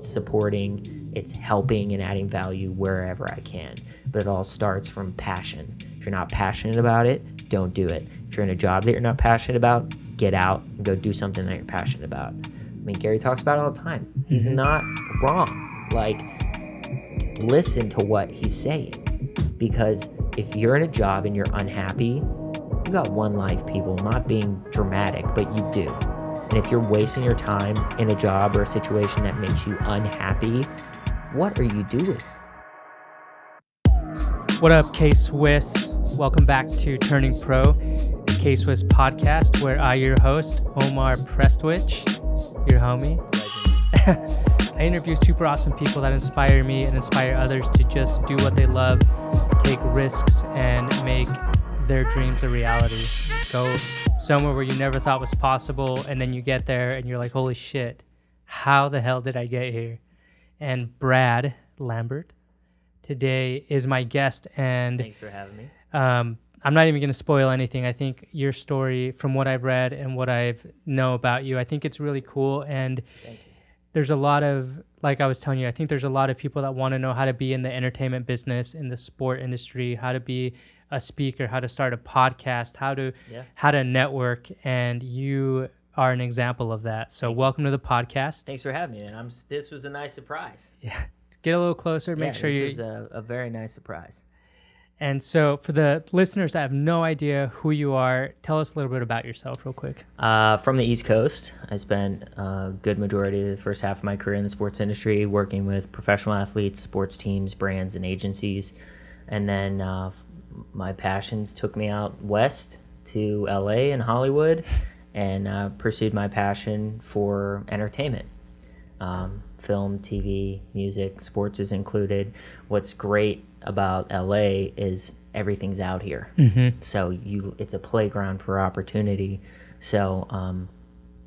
it's supporting, it's helping and adding value wherever I can. But it all starts from passion. If you're not passionate about it, don't do it. If you're in a job that you're not passionate about, get out and go do something that you're passionate about. I mean, Gary talks about it all the time. He's not wrong. Like, listen to what he's saying. Because if you're in a job and you're unhappy, you got one life, people. Not being dramatic, but you do. And if you're wasting your time in a job or a situation that makes you unhappy, what are you doing? What up, K-Swiss? Welcome back to Turning Pro, the K-Swiss podcast, where I, your host, Omar Prestwich, your homie. I interview super awesome people that inspire me and inspire others to just do what they love, take risks, and make their dreams a reality. Go somewhere where you never thought was possible, and then you get there and you're like, holy shit, how the hell did I get here? And R Lambert today is my guest, and Thanks for having me. I'm not even going to spoil anything. I think your story, from what I've read and what I know about you, I think it's really cool. And Thank you. there's a lot of, like I was telling you, I think there's a lot of people that want to know how to be in the entertainment business, in the sport industry, how to be a speaker, how to start a podcast, how to network, and you are an example of that. So welcome to the podcast. Thanks for having me, man. This was a nice surprise. Yeah, get a little closer. Make sure this was a very nice surprise. And so for the listeners that have no idea who you are, tell us a little bit about yourself real quick. From the East Coast, I spent a good majority of the first half of my career in the sports industry working with professional athletes, sports teams, brands, and agencies. And then my passions took me out west to LA and Hollywood, and pursued my passion for entertainment. Film, TV, music, sports is included. What's great about LA is everything's out here. Mm-hmm. So it's a playground for opportunity. So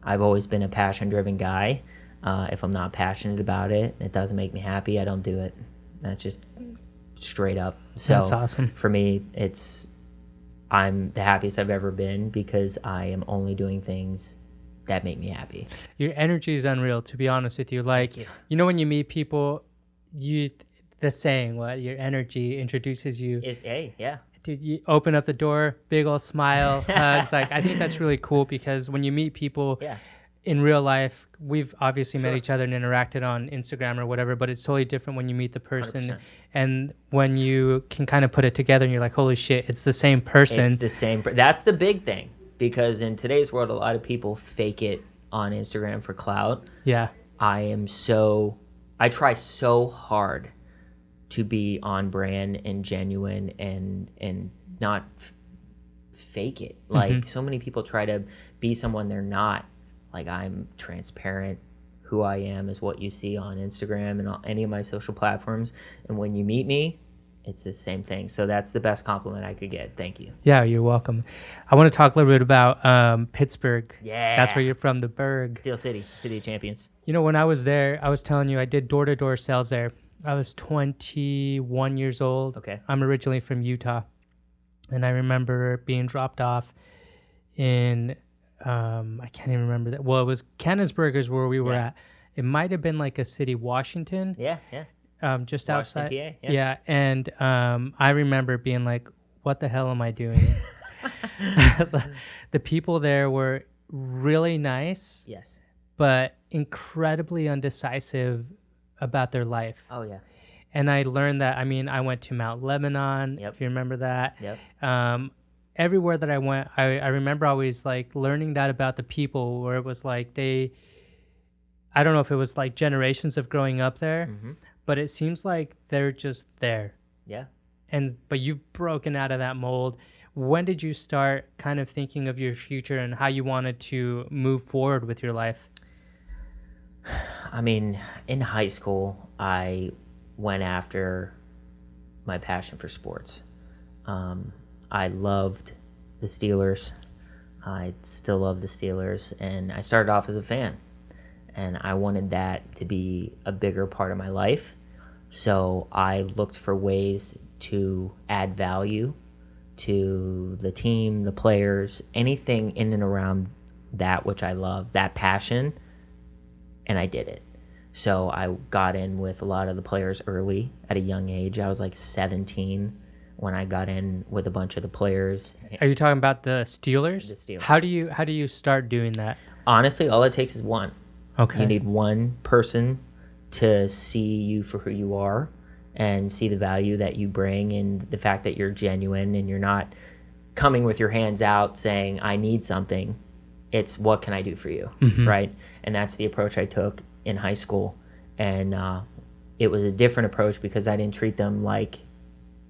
I've always been a passion-driven guy. If I'm not passionate about it, it doesn't make me happy, I don't do it. That's just straight up. So that's awesome. For me, I'm the happiest I've ever been because I am only doing things that make me happy. Your energy is unreal, to be honest with you. Like, you know, when you meet people, the saying, what your energy introduces you. Yeah. Dude, you open up the door, big old smile, hugs. Like, I think that's really cool because when you meet people in real life, we've obviously met each other and interacted on Instagram or whatever, but it's totally different when you meet the person 100%. And when you can kind of put it together and you're like, holy shit, it's the same person. It's the same. That's the big thing, because in today's world, a lot of people fake it on Instagram for clout. Yeah. I try so hard to be on brand and genuine and not fake it. Like, so many people try to be someone they're not. Like, I'm transparent. Who I am is what you see on Instagram and any of my social platforms. And when you meet me, it's the same thing. So that's the best compliment I could get. Thank you. Yeah, you're welcome. I want to talk a little bit about Pittsburgh. Yeah. That's where you're from, the Berg. Steel City, City of Champions. You know, when I was there, I was telling you, I did door-to-door sales there. I was 21 years old. Okay. I'm originally from Utah. And I remember being dropped off in, I can't even remember that. Well, it was Canonsburg is where we were at. It might have been like a city, Washington. Yeah. Just Washington, outside. PA, Yeah. And I remember being like, what the hell am I doing? The people there were really nice. Yes. But incredibly undecisive about their life. Oh, yeah. And I learned that, I mean, I went to Mount Lebanon, if you remember that. Yep. Everywhere that I went, I remember always like learning that about the people, where it was like I don't know if it was like generations of growing up there, but it seems like they're just there. Yeah. But you've broken out of that mold. When did you start kind of thinking of your future and how you wanted to move forward with your life? I mean, in high school, I went after my passion for sports. I loved the Steelers. I still love the Steelers, and I started off as a fan, and I wanted that to be a bigger part of my life. So I looked for ways to add value to the team, the players, anything in and around that which I love, that passion, and I did it. So I got in with a lot of the players early at a young age. I was like 17 when I got in with a bunch of the players. Are you talking about the Steelers? The Steelers. How do you start doing that? Honestly, all it takes is one. Okay. You need one person to see you for who you are and see the value that you bring and the fact that you're genuine and you're not coming with your hands out saying, I need something. It's what can I do for you, right? And that's the approach I took in high school. And it was a different approach because I didn't treat them like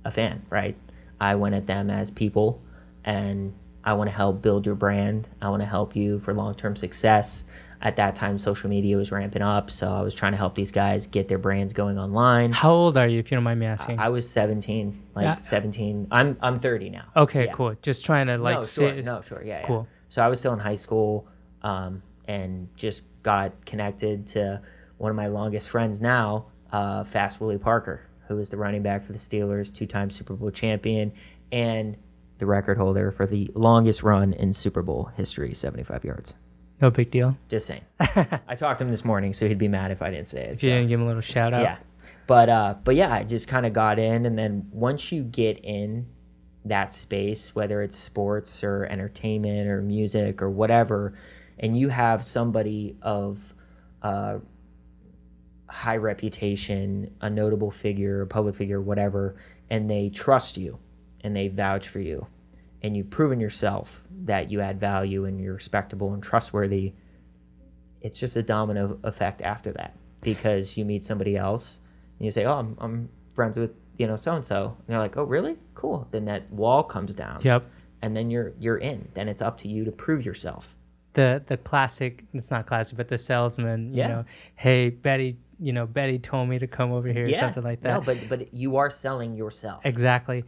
a fan, right? I went at them as people, and I want to help build your brand. I want to help you for long-term success. At that time, social media was ramping up, so I was trying to help these guys get their brands going online. How old are you, if you don't mind me asking? I was 17, 17. I'm 30 now. Okay, Yeah. cool. Just trying to No, sure. Yeah. Cool. So I was still in high school, and just got connected to one of my longest friends now, Fast Willie Parker, who is the running back for the Steelers, 2-time Super Bowl champion, and the record holder for the longest run in Super Bowl history, 75 yards. No big deal. Just saying. I talked to him this morning, so he'd be mad if I didn't say it. If you didn't give him a little shout out. Yeah. But yeah, I just kind of got in, and then once you get in that space, whether it's sports or entertainment or music or whatever, and you have somebody of high reputation, a notable figure, a public figure, whatever, and they trust you and they vouch for you, and you've proven yourself that you add value and you're respectable and trustworthy, it's just a domino effect after that, because you meet somebody else and you say, oh, I'm friends with, so-and-so. And they're like, oh, really? Cool. Then that wall comes down. Yep. And then you're in. Then it's up to you to prove yourself. The classic, it's not classic, but the salesman, hey, Betty told me to come over here, or something like that. No, but you are selling yourself. Exactly.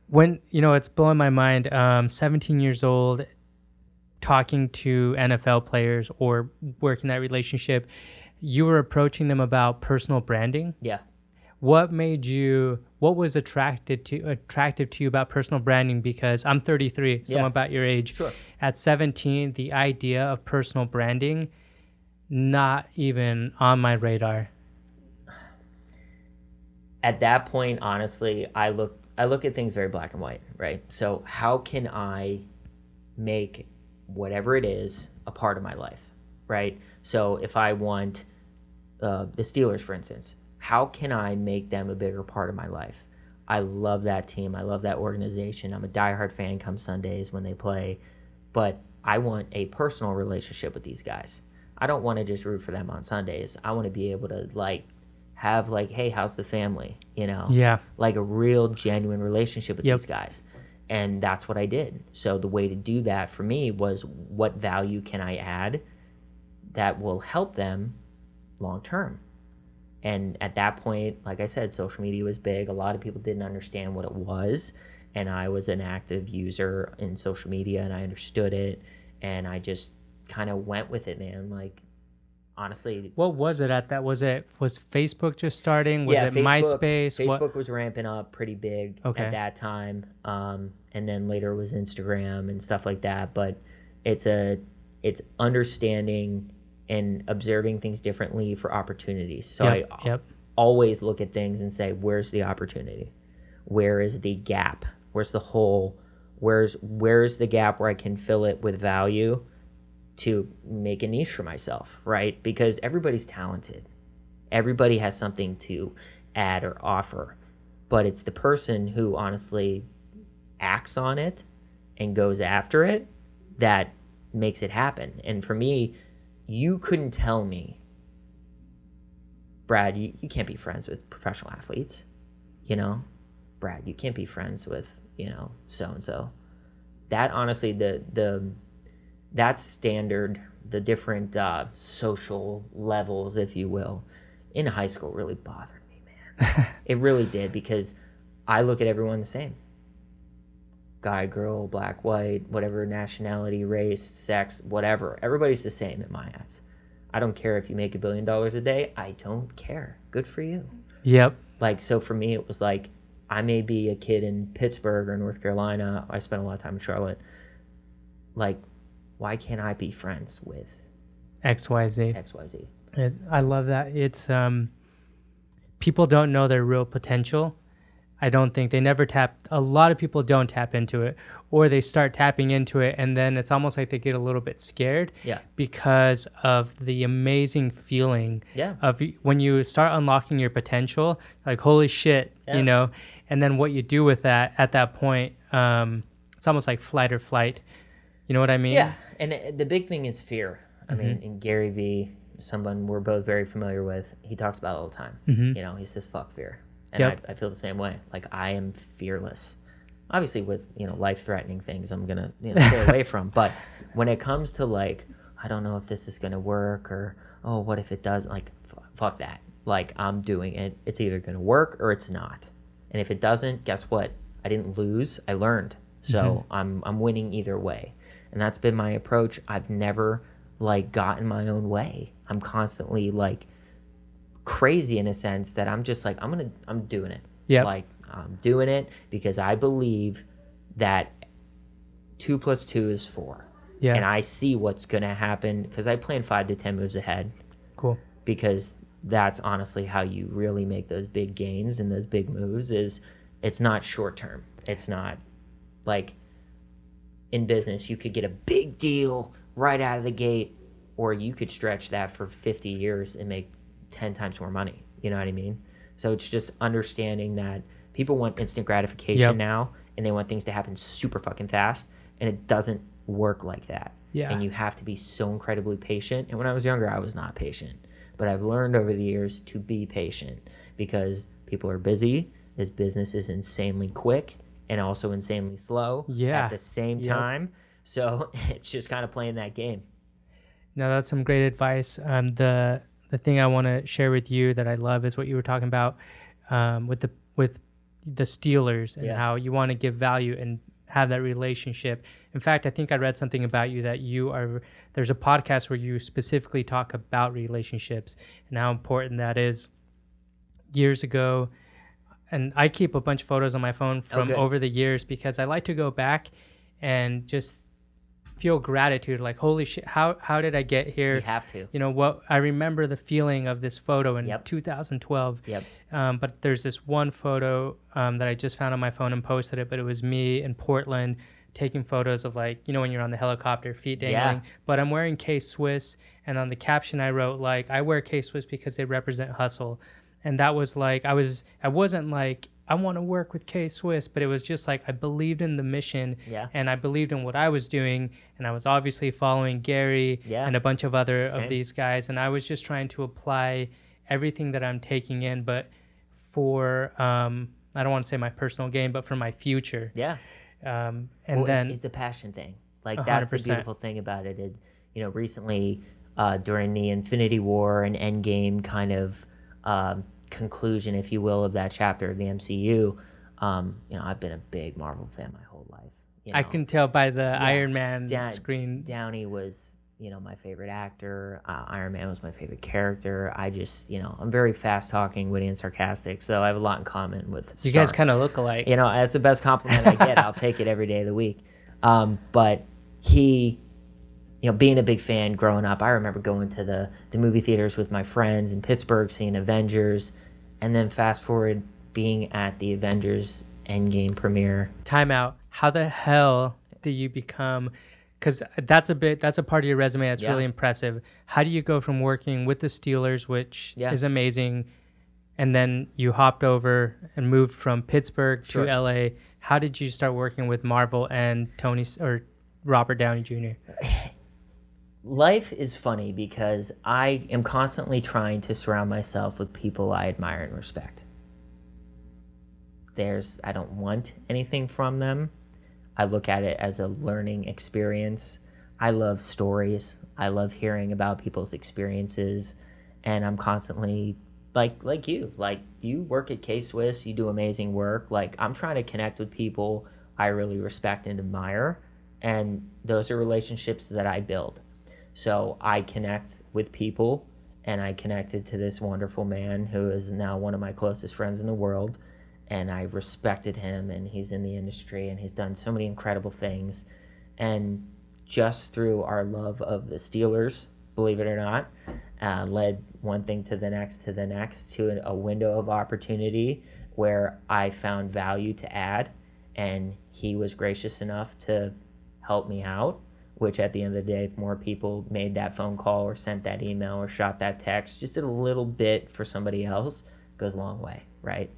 When, it's blowing my mind, 17 years old, talking to NFL players or working that relationship, you were approaching them about personal branding. Yeah. What was attractive to you about personal branding? Because I'm 33, so I'm about your age. Sure. At 17, the idea of personal branding, not even on my radar. At that point, honestly, I look at things very black and white, right? So how can I make whatever it is a part of my life, right? So if I want the Steelers, for instance, how can I make them a bigger part of my life? I love that team. I love that organization. I'm a diehard fan come Sundays when they play, but I want a personal relationship with these guys. I don't want to just root for them on Sundays. I want to be able to have hey, how's the family? Yeah. Like a real genuine relationship with these guys. And that's what I did. So the way to do that for me was, what value can I add that will help them long term? And at that point, like I said, social media was big. A lot of people didn't understand what it was. And I was an active user in social media, and I understood it. And I just kind of went with it, man. Honestly. What was it at that? Was Facebook just starting? Was it MySpace? Facebook was ramping up pretty big at that time. And then later it was Instagram and stuff like that. But it's understanding and observing things differently for opportunities. So I always look at things and say, where's the opportunity? Where is the gap? Where's the hole? Where's the gap where I can fill it with value to make a niche for myself, right? Because everybody's talented. Everybody has something to add or offer. But it's the person who honestly acts on it and goes after it that makes it happen. And for me, you couldn't tell me, Brad, you can't be friends with professional athletes. Brad, you can't be friends with, so-and-so. That honestly, that standard, the different social levels, if you will, in high school really bothered me, man. It really did, because I look at everyone the same. Guy, girl, black, white, whatever nationality, race, sex, whatever. Everybody's the same in my eyes. I don't care if you make $1 billion a day. I don't care. Good for you. Yep. So for me, it was I may be a kid in Pittsburgh or North Carolina. I spent a lot of time in Charlotte. Why can't I be friends with XYZ? XYZ. I love that. It's people don't know their real potential. I don't think they never tap. A lot of people don't tap into it, or they start tapping into it, and then it's almost like they get a little bit scared. Yeah. Because of the amazing feeling. Yeah. Of when you start unlocking your potential, like holy shit, Yeah. you know. And then what you do with that at that point, it's almost like flight or flight. You know what I mean? Yeah. And the big thing is fear. I mean, in Gary Vee, someone we're both very familiar with, he talks about it all the time. You know, he says, fuck fear. And I feel the same way. Like, I am fearless. Obviously, with, you know, life-threatening things I'm going to, you know, stay away from. But when it comes to, like, I don't know if this is going to work, or, oh, what if it doesn't? Like, fuck that. Like, I'm doing it. It's either going to work or it's not. And if it doesn't, guess what? I didn't lose. I learned. So I'm winning either way. And that's been my approach. I've never, like, gotten my own way. I'm constantly, like, crazy in a sense that I'm just like, I'm doing it. Yeah. Like, I'm doing it because I believe that 2 + 2 is 4. Yeah. And I see what's going to happen because I plan 5 to 10 moves ahead. Cool. Because that's honestly how you really make those big gains and those big moves. Is it's not short term. It's not like in business, you could get a big deal right out of the gate, or you could stretch that for 50 years and make 10 times more money. You know what I mean? So it's just understanding that people want instant gratification now, and they want things to happen super fucking fast, and it doesn't work like that. Yeah. And you have to be so incredibly patient. And when I was younger, I was not patient. But I've learned over the years to be patient because people are busy. This business is insanely quick and also insanely slow at the same time. So it's just kind of playing that game. No, that's some great advice. The thing I want to share with you that I love is what you were talking about with the Steelers and how you want to give value and have that relationship. In fact, I think I read something about you that there's a podcast where you specifically talk about relationships and how important that is. Years ago, and I keep a bunch of photos on my phone from over the years because I like to go back and just feel gratitude, like, holy shit, how did I get here? You have to. You know what? I remember the feeling of this photo in 2012. But there's this one photo that I just found on my phone and posted it, but it was me in Portland taking photos of, like, you know, when you're on the helicopter, feet dangling. But I'm wearing K-Swiss, and on the caption I wrote, like, I wear K-Swiss because they represent hustle. And that was like, I wasn't like, I want to work with K-Swiss, but it was just like I believed in the mission and I believed in what I was doing, and I was obviously following Gary and a bunch of other of these guys, and I was just trying to apply everything that I'm taking in, but for I don't want to say my personal gain, but for my future. And then it's a passion thing. Like 100%. That's the beautiful thing about it. You know, recently during the Infinity War and Endgame kind of conclusion, if you will, of that chapter of the MCU, you know, I've been a big Marvel fan my whole life. You know? I can tell by the Iron Man screen. Downey was, you know, my favorite actor. Iron Man was my favorite character. I just, you know, I'm very fast talking, witty, and sarcastic, so I have a lot in common with You guys kind of look alike. You know, that's the best compliment I get. I'll take it every day of the week. But he, you know, being a big fan growing up, I remember going to the movie theaters with my friends in Pittsburgh, seeing Avengers, and then fast forward being at the Avengers Endgame premiere. Time out. How the hell do you become, because that's a part of your resume that's really impressive. How do you go from working with the Steelers, which is amazing, and then you hopped over and moved from Pittsburgh to LA? How did you start working with Marvel and Robert Downey Jr.? Life is funny because I am constantly trying to surround myself with people I admire and respect. I don't want anything from them. I look at it as a learning experience. I love stories. I love hearing about people's experiences, and I'm constantly like you. Like, you work at K-Swiss, you do amazing work. Like, I'm trying to connect with people I really respect and admire, and those are relationships that I build. So I connect with people, and I connected to this wonderful man who is now one of my closest friends in the world, and I respected him, and he's in the industry, and he's done so many incredible things. And just through our love of the Steelers, believe it or not, led one thing to the next to a window of opportunity where I found value to add, and he was gracious enough to help me out, which at the end of the day, if more people made that phone call or sent that email or shot that text, just did a little bit for somebody else, goes a long way, right?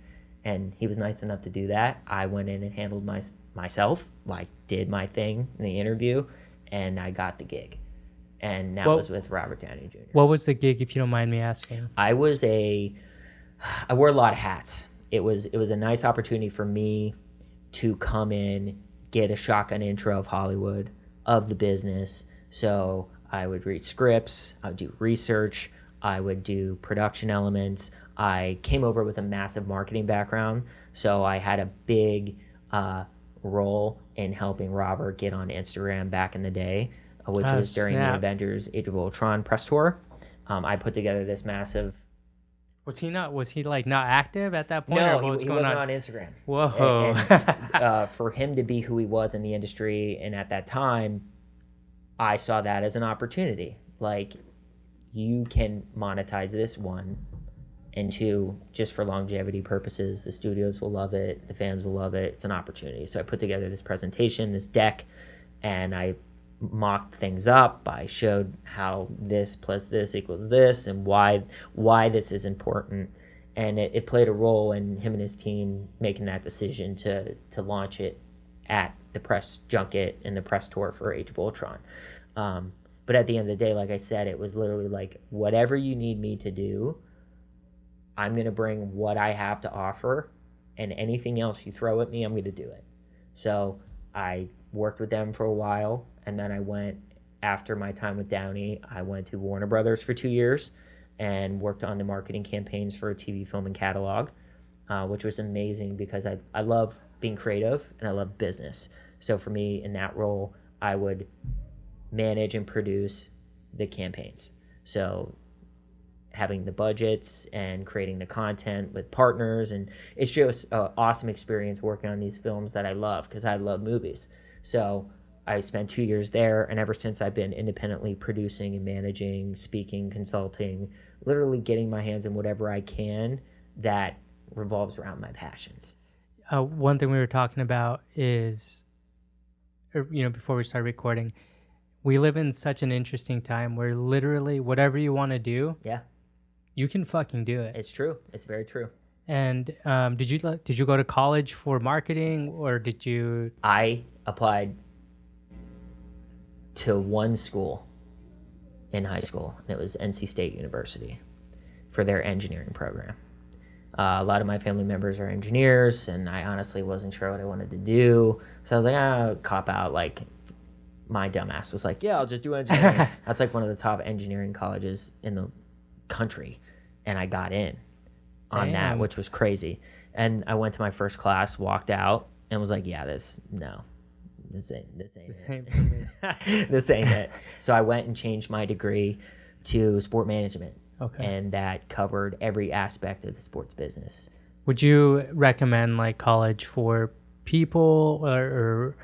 And he was nice enough to do that. I went in and handled myself, like did my thing in the interview, and I got the gig. And that was with Robert Downey Jr. What was the gig, if you don't mind me asking? I wore a lot of hats. It was a nice opportunity for me to come in, get a shotgun intro of Hollywood, of the business. So I would read scripts, I would do research, I would do production elements. I came over with a massive marketing background, so I had a big role in helping Robert get on Instagram back in the day, which was during the Avengers Age of Ultron press tour. I put together this massive... Was he like not active at that point? No, he wasn't on Instagram. Whoa. And for him to be who he was in the industry, and at that time, I saw that as an opportunity. Like, you can monetize this, one, and two, just for longevity purposes, the studios will love it, the fans will love it. It's an opportunity. So I put together this presentation, this deck, and I mocked things up. I showed how this plus this equals this, and why this is important, and it played a role in him and his team making that decision to launch it at the press junket and the press tour for Age of Ultron. But at the end of the day, like I said, it was literally like, whatever you need me to do, I'm going to bring what I have to offer, and anything else you throw at me, I'm going to do it. So I worked with them for a while, and then I went, after my time with Downey, I went to Warner Brothers for 2 years and worked on the marketing campaigns for a TV, film, and catalog, which was amazing because I love being creative and I love business. So for me, in that role, I would manage and produce the campaigns. So having the budgets and creating the content with partners, and it's just an awesome experience working on these films that I love, because I love movies. So I spent 2 years there, and ever since I've been independently producing and managing, speaking, consulting, literally getting my hands in whatever I can that revolves around my passions. One thing we were talking about is, before we start recording, we live in such an interesting time where literally whatever you want to do, you can fucking do it. It's true. It's very true. And did you go to college for marketing, or did you? I applied to one school in high school, and it was NC State University for their engineering program. A lot of my family members are engineers, and I honestly wasn't sure what I wanted to do. So I was like, cop out. Like, my dumbass was like, I'll just do engineering. That's like one of the top engineering colleges in the country. And I got in on that, which was crazy. And I went to my first class, walked out, and was like, this ain't it. This ain't it. So I went and changed my degree to sport management. Okay. And that covered every aspect of the sports business. Would you recommend like college for people, or?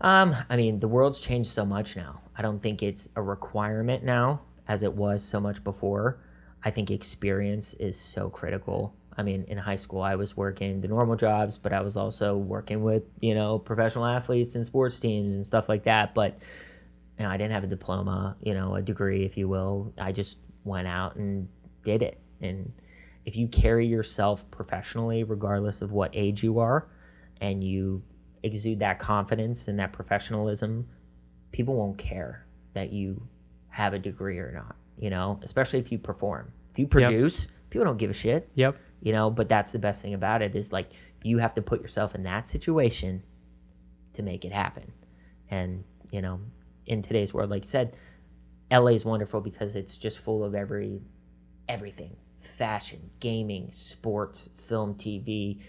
I mean, the world's changed so much now. I don't think it's a requirement now as it was so much before. I think experience is so critical. I mean, in high school, I was working the normal jobs, but I was also working with, professional athletes and sports teams and stuff like that. But, I didn't have a diploma, a degree, if you will. I just went out and did it. And if you carry yourself professionally, regardless of what age you are, and you exude that confidence and that professionalism, people won't care that you have a degree or not, especially if you perform. If you produce, people don't give a shit. Yep. But that's the best thing about it, is like, you have to put yourself in that situation to make it happen. And, in today's world, like you said, LA is wonderful because it's just full of everything. Fashion, gaming, sports, film, TV,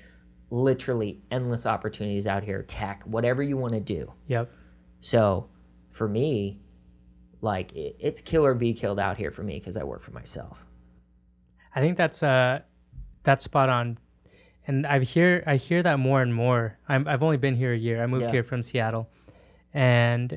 literally endless opportunities out here, tech, whatever you want to do. Yep. So for me, like, it's kill or be killed out here for me, because I work for myself. I think that's spot on. And I hear that more and more. I've only been here a year. I moved here from Seattle. And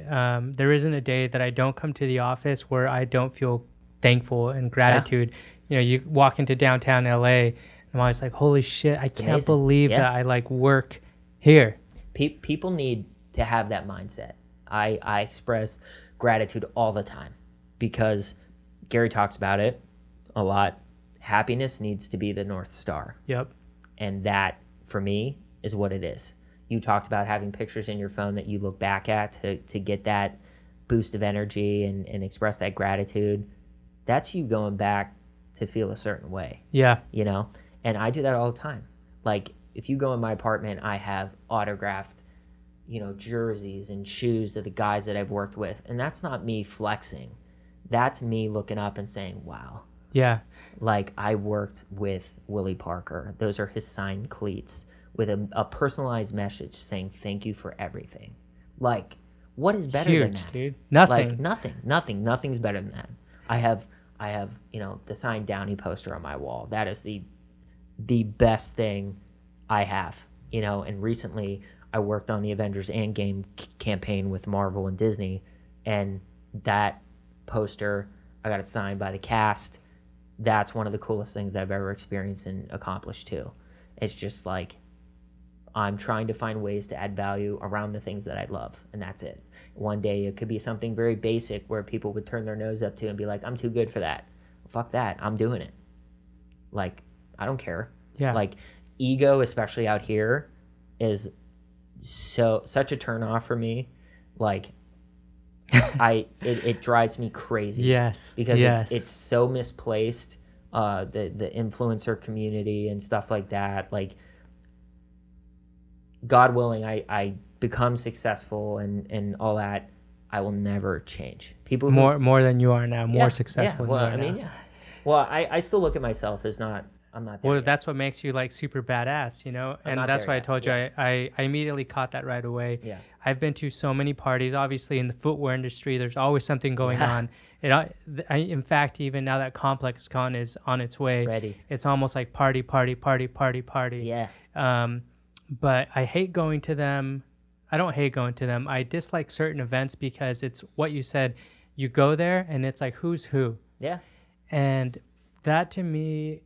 there isn't a day that I don't come to the office where I don't feel thankful and gratitude. You know, you walk into downtown LA, I'm always like, holy shit, I can't believe that I like work here. People need to have that mindset. I express gratitude all the time because Gary talks about it a lot. Happiness needs to be the North Star. Yep. And that, for me, is what it is. You talked about having pictures in your phone that you look back at to get that boost of energy and express that gratitude. That's you going back to feel a certain way. Yeah. You know? And I do that all the time. Like, if you go in my apartment, I have autographed, you know, jerseys and shoes of the guys that I've worked with. And that's not me flexing. That's me looking up and saying, wow. Yeah. Like, I worked with Willie Parker. Those are his signed cleats with a personalized message saying thank you for everything. Like, what is better than that? Dude. Nothing. Like, nothing's better than that. I have, you know, the signed Downey poster on my wall. That is the best thing I have, you know. And recently I worked on the Avengers Endgame campaign with Marvel and Disney, and that poster, I got it signed by the cast. That's one of the coolest things I've ever experienced and accomplished too. It's just like, I'm trying to find ways to add value around the things that I love, and that's it. One day it could be something very basic where people would turn their nose up to and be like, I'm too good for that. Fuck that, I'm doing it. Like, I don't care. Yeah. Like, ego, especially out here, is such a turn off for me. Like, it drives me crazy. Yes. Because it's so misplaced. The influencer community and stuff like that. Like, God willing, I become successful and all that, I will never change. People more than you are now, more successful. Yeah. Well, than you are now. yeah. Well, I still look at myself as I'm not there. Well, yet. that's what makes you like super badass, you know? And that's why I told you, I immediately caught that right away. Yeah. I've been to so many parties. Obviously, in the footwear industry, there's always something going on. In fact, even now that Complex Con is on its way, Ready. It's almost like party. Yeah. But I hate going to them. I don't hate going to them. I dislike certain events because it's what you said. You go there and it's like, who's who? Yeah. And that to me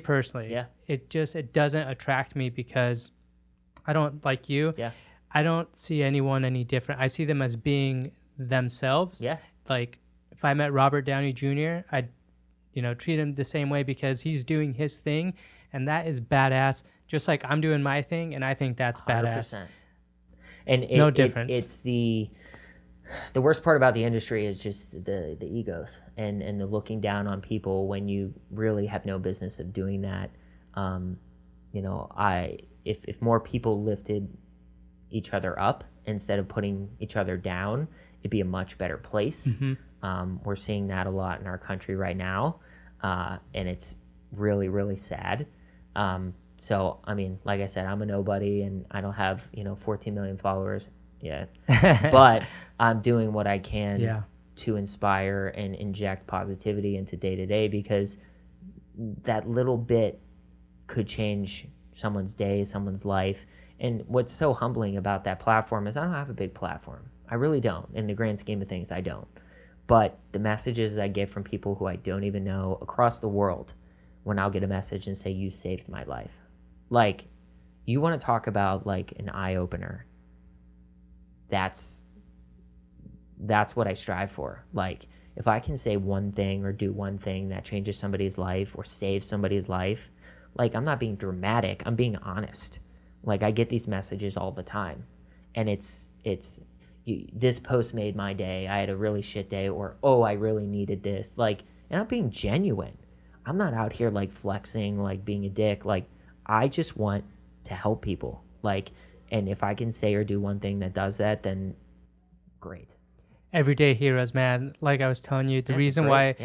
personally, it doesn't attract me because I don't, like you, I don't see anyone any different. I see them as being themselves. Yeah. Like, if I met Robert Downey Jr., I'd, treat him the same way because he's doing his thing, and that is badass, just like I'm doing my thing, and I think that's 100%. Badass. And no difference. It's the worst part about the industry is just the egos and the looking down on people when you really have no business of doing that. If more people lifted each other up instead of putting each other down, it'd be a much better place. Mm-hmm. We're seeing that a lot in our country right now, and it's really, really sad. So, I mean, like I said, I'm a nobody, and I don't have 14 million followers yet, but I'm doing what I can to inspire and inject positivity into day-to-day, because that little bit could change someone's day, someone's life. And what's so humbling about that platform is I don't have a big platform. I really don't. In the grand scheme of things, I don't. But the messages I get from people who I don't even know across the world, when I'll get a message and say, you saved my life. Like, you want to talk about like an eye-opener. That's what I strive for. Like, if I can say one thing or do one thing that changes somebody's life or saves somebody's life, like, I'm not being dramatic, I'm being honest. Like, I get these messages all the time, and it's this post made my day, I had a really shit day, or, oh, I really needed this. Like, and I'm being genuine. I'm not out here like flexing, like being a dick. Like, I just want to help people. Like, and if I can say or do one thing that does that, then great. Everyday heroes, man. Like I was telling you, the reason why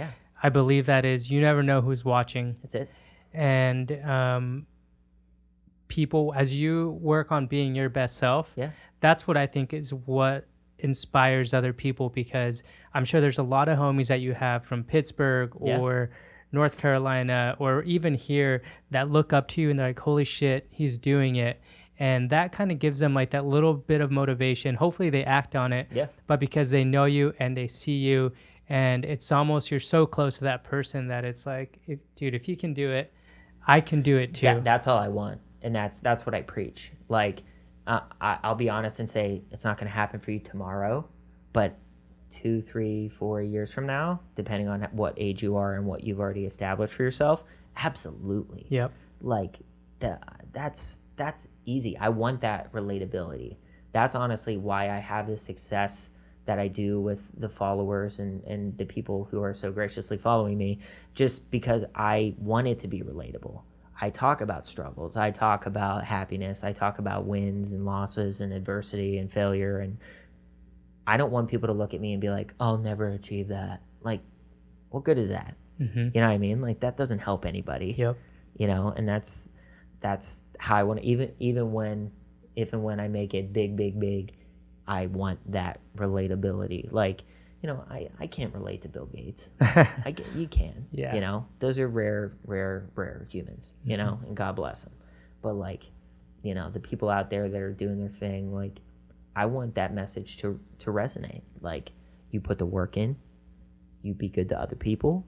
I believe that is you never know who's watching. That's it. And people, as you work on being your best self, that's what I think is what inspires other people, because I'm sure there's a lot of homies that you have from Pittsburgh or North Carolina or even here that look up to you and they're like, holy shit, he's doing it. And that kind of gives them like that little bit of motivation. Hopefully they act on it, but because they know you and they see you And it's almost, you're so close to that person that it's like, dude, if you can do it, I can do it too. That's all I want. And that's what I preach. Like, I'll be honest and say it's not going to happen for you tomorrow, but 2, 3, 4 years from now, depending on what age you are and what you've already established for yourself, absolutely. Yep. Like, that's easy. I want that relatability. That's honestly why I have the success that I do with the followers and the people who are so graciously following me, just because I want it to be relatable. I talk about struggles. I talk about happiness. I talk about wins and losses and adversity and failure. And I don't want people to look at me and be like, I'll never achieve that. Like, what good is that? Mm-hmm. You know what I mean? Like, that doesn't help anybody. Yep. You know, and that's how I want to, if and when I make it big, I want that relatability. Like, you know, I can't relate to Bill Gates. You can. Yeah. You know, those are rare humans, you know, and God bless them. But, like, you know, the people out there that are doing their thing, like, I want that message to resonate. Like, you put the work in, you be good to other people,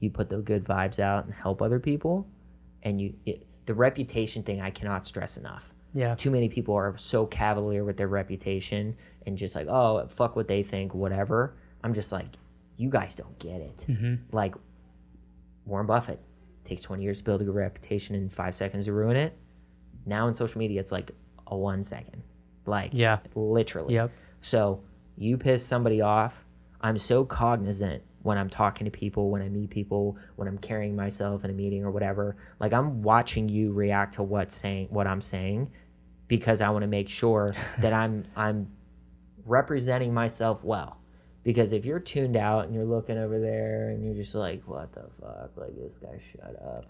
you put the good vibes out and help other people, and the reputation thing I cannot stress enough. Yeah. Too many people are so cavalier with their reputation and just like, oh, fuck what they think, whatever. I'm just like, you guys don't get it. Mm-hmm. Like, Warren Buffett takes 20 years to build a good reputation and 5 seconds to ruin it. Now in social media, it's like a 1 second. Like, yeah, literally. Yep. So you piss somebody off. I'm so cognizant when I'm talking to people, when I meet people, when I'm carrying myself in a meeting or whatever. Like, I'm watching you react to what I'm saying, because I want to make sure that I'm representing myself well. Because if you're tuned out and you're looking over there and you're just like, what the fuck? Like, this guy, shut up.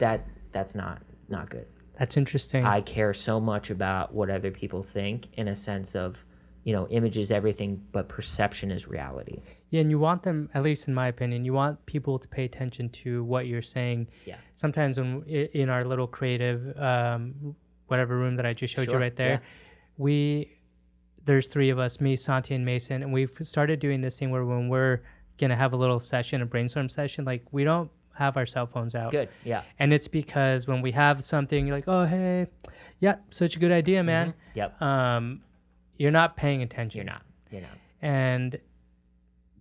Like, that's not good. That's interesting. I care so much about what other people think, in a sense of, you know, image is everything, but perception is reality. Yeah, and you want them, at least in my opinion, you want people to pay attention to what you're saying. Yeah. Sometimes when in our little creative, whatever room that I just showed you right there, there's 3 of us, me, Santi, and Mason, and we've started doing this thing where when we're going to have a little session, a brainstorm session, like, we don't have our cell phones out. Good, yeah. And it's because when we have something, you're like, oh, hey, yeah, such a good idea, man. Mm-hmm. Yep. You're not paying attention. You're not. And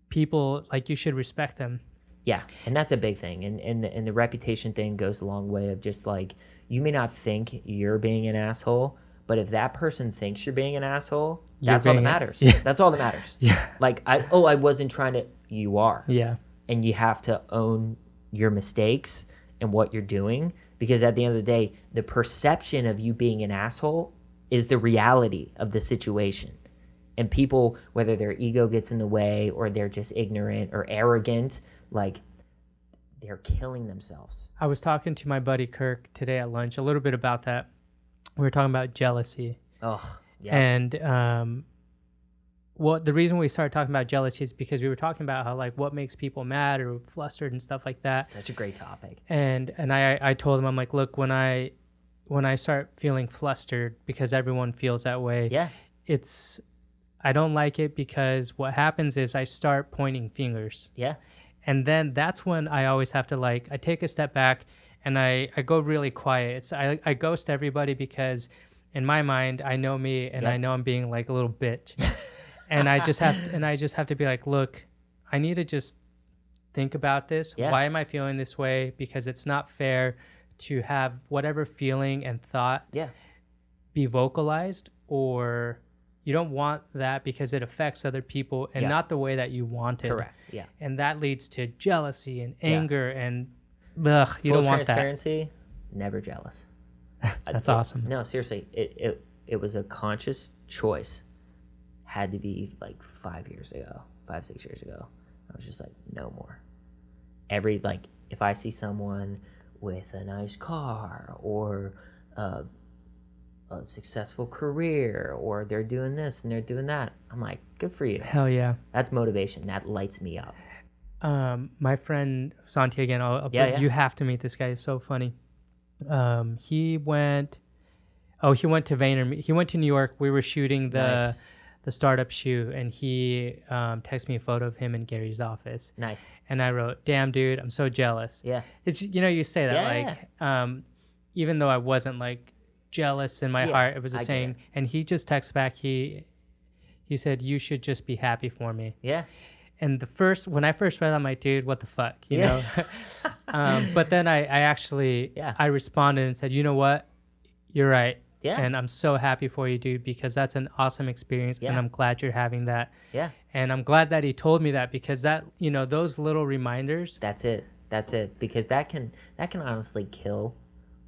people, like, you should respect them. Yeah, and that's a big thing. And the reputation thing goes a long way of just, like, you may not think you're being an asshole, but if that person thinks you're being an asshole, that's all that matters. Yeah. That's all that matters. Yeah. Like, I wasn't trying to, you are. Yeah. And you have to own your mistakes and what you're doing, because at the end of the day, the perception of you being an asshole is the reality of the situation. And people, whether their ego gets in the way or they're just ignorant or arrogant, like, they're killing themselves. I was talking to my buddy Kirk today at lunch a little bit about that. We were talking about jealousy. Oh, yeah. And the reason we started talking about jealousy is because we were talking about how, like, what makes people mad or flustered and stuff like that. Such a great topic. And I told him, I'm like, look, when I start feeling flustered, because everyone feels that way, yeah, I don't like it, because what happens is I start pointing fingers. Yeah. And then that's when I always have to, like, I take a step back and I go really quiet. I ghost everybody, because in my mind, I know me and I know I'm being like a little bitch. And I just have to be like, look, I need to just think about this. Yeah. Why am I feeling this way? Because it's not fair to have whatever feeling and thought be vocalized, or you don't want that because it affects other people and not the way that you want it. Correct. Yeah. And that leads to jealousy and anger and you Full don't want that. transparency, never jealous. That's awesome. No, seriously, it was a conscious choice. Had to be like 5 6 years ago. I was just like, no more. If I see someone with a nice car or a successful career, or they're doing this and they're doing that, I'm like, good for you. Hell yeah. That's motivation. That lights me up. My friend Santi again, you have to meet this guy. It's so funny. He went to Vaynerchuk. He went to New York. We were shooting the the startup shoe, and he texted me a photo of him in Gary's office. Nice. And I wrote, "Damn, dude, I'm so jealous." Yeah. It's, you know, you say that Yeah. like, even though I wasn't like jealous in my Yeah, heart, it was I a get saying. it. And he just texted back. He said, "You should just be happy for me." Yeah. And when I first read that, I'm like, dude, what the fuck, you Yeah. know? But then I actually, Yeah. I responded and said, you know what? You're right. Yeah. And I'm so happy for you, dude, because that's an awesome experience. Yeah. And I'm glad you're having that. Yeah. And I'm glad that he told me that, because that, you know, those little reminders. That's it. Because that can honestly kill